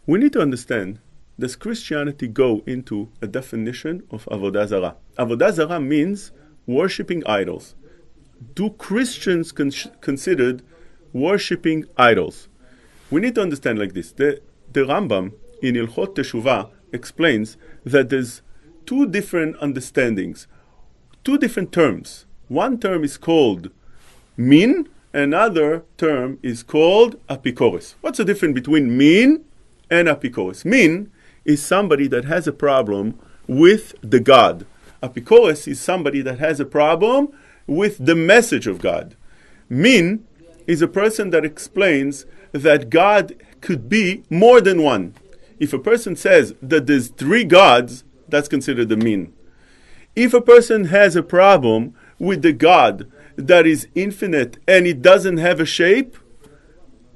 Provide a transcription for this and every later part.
We need to understand, does Christianity go into a definition of Avoda Zara? Avoda Zara means worshipping idols. Do Christians consider worshipping idols? We need to understand like this. The Rambam in Ilchot Teshuvah explains that there's two different understandings, two different terms. One term is called min, another term is called apikoros. What's the difference between min and apikoros? Min is somebody that has a problem with the God. Apikoros is somebody that has a problem with the message of God. Min is a person that explains that God could be more than one. If a person says that there's three gods, that's considered the min. If a person has a problem with the God that is infinite and it doesn't have a shape,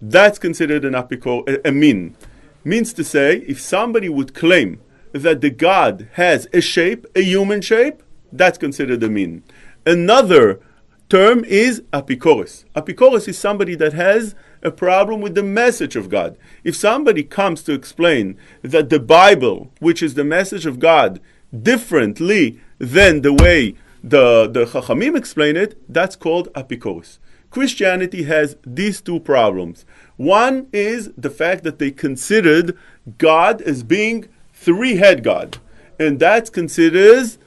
that's considered an a min. Means to say, if somebody would claim that the God has a shape, a human shape, that's considered a min. Another term is apikoros. Apikoros is somebody that has a problem with the message of God. If somebody comes to explain that the Bible, which is the message of God, differently than the way the Chachamim explain it, that's called apikoros. Christianity has these two problems. One is the fact that they considered God as being three-head God, and that's considered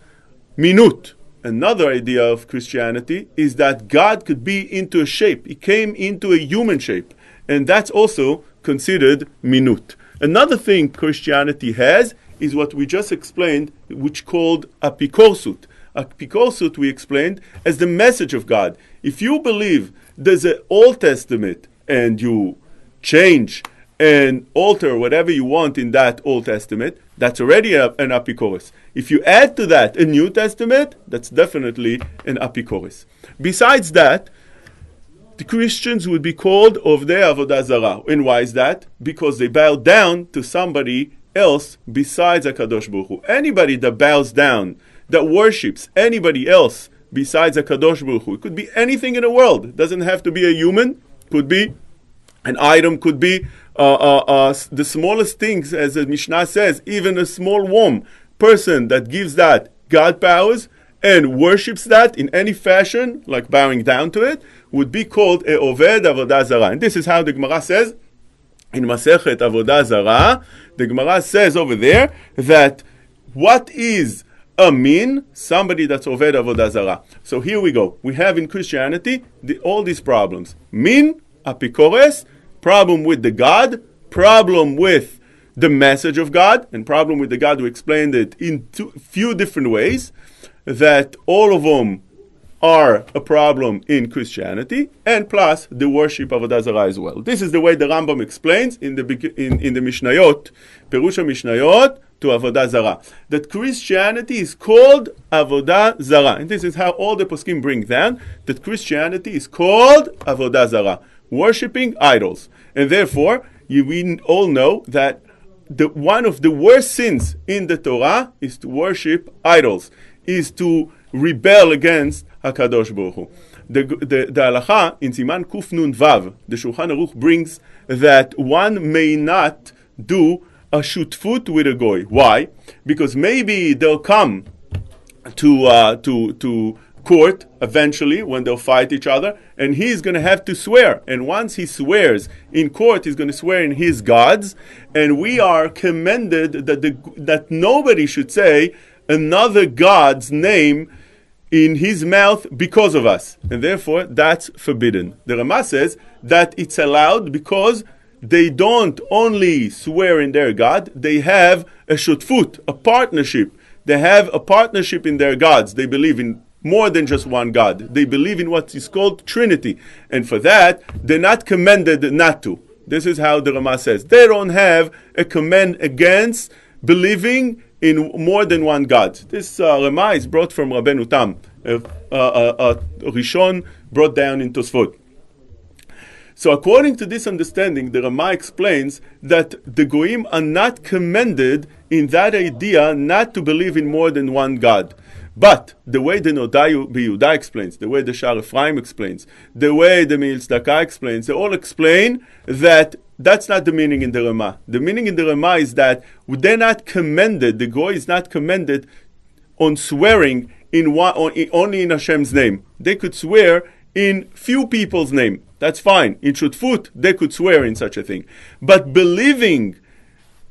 minut. Another idea of Christianity is that God could be into a shape. He came into a human shape, and that's also considered minut. Another thing Christianity has is what we just explained, which called apikorsut. Apikorsut we explained as the message of God. If you believe there's an Old Testament and you change and alter whatever you want in that Old Testament, that's already an apikoros. If you add to that a New Testament, that's definitely an apikoros. Besides that, the Christians would be called Ovdei Avoda Zara. And why is that? Because they bow down to somebody else besides HaKadosh Baruch Hu. Anybody that bows down, that worships anybody else besides HaKadosh Baruch Hu, it could be anything in the world. It doesn't have to be a human. Could be an item, could be the smallest things, as the Mishnah says, even a small worm. Person that gives that God powers and worships that in any fashion, like bowing down to it, would be called a Oved Avodah Zara. And this is how the Gemara says in Masechet Avodah Zara. The Gemara says over there that what is a min? Somebody that's Oved Avodah Zara. So here we go. We have in Christianity all these problems. Min, apikores, problem with the God, problem with the message of God, and problem with the God, we explained it in few different ways, that all of them are a problem in Christianity, and plus the worship of Avodah Zarah as well. This is the way the Rambam explains in the Mishnayot, Perush Mishnayot to Avodah Zarah, that Christianity is called Avodah Zarah. And this is how all the poskim bring down, that Christianity is called Avodah Zarah, worshipping idols. And therefore, we all know that one of the worst sins in the Torah is to worship idols, is to rebel against HaKadosh Baruch Hu. The halacha in Siman Kuf Nun Vav, the Shulchan Aruch brings that one may not do a shutfut with a goy. Why? Because maybe they'll come to court eventually when they'll fight each other, and he's going to have to swear. And once he swears in court, he's going to swear in his gods. And we are commended that nobody should say another god's name in his mouth because of us. And therefore, that's forbidden. The Rama says that it's allowed because they don't only swear in their God, they have a shutfut, a partnership. They have a partnership in their gods. They believe in more than just one God. They believe in what is called Trinity. And for that, they're not commended not to. This is how the Rama says. They don't have a command against believing in more than one God. This Rama is brought from Rabbeinu Tam, Rishon brought down in Tosfot. So according to this understanding, the Rama explains that the Goyim are not commended in that idea not to believe in more than one God. But the way the Nodai B'Yehuda explains, the way the Shar Ephraim explains, the way the Me'il Tzedakah explains, they all explain that That's not the meaning in the Rama. The meaning in the Rama is that they're not commended, the goy is not commended on swearing only in Hashem's name. They could swear in few people's name. That's fine. In Shutfut, they could swear in such a thing. But believing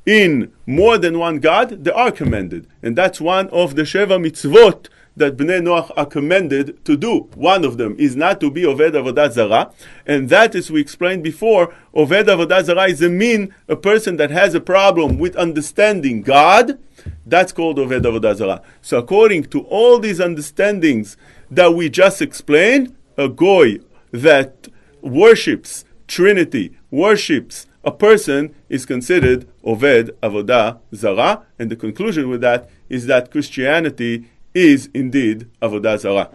in more than one God, they are commended. And that's one of the Sheva mitzvot that Bnei Noach are commended to do. One of them is not to be Oved Avodah Zara. And that, as we explained before, Oved Avodah Zara is a person that has a problem with understanding God. That's called Oved Avodah Zara. So according to all these understandings that we just explained, a goy that worships Trinity, worships a person, is considered Oved Avodah Zara. And the conclusion with that is that Christianity is indeed Avodah Zara.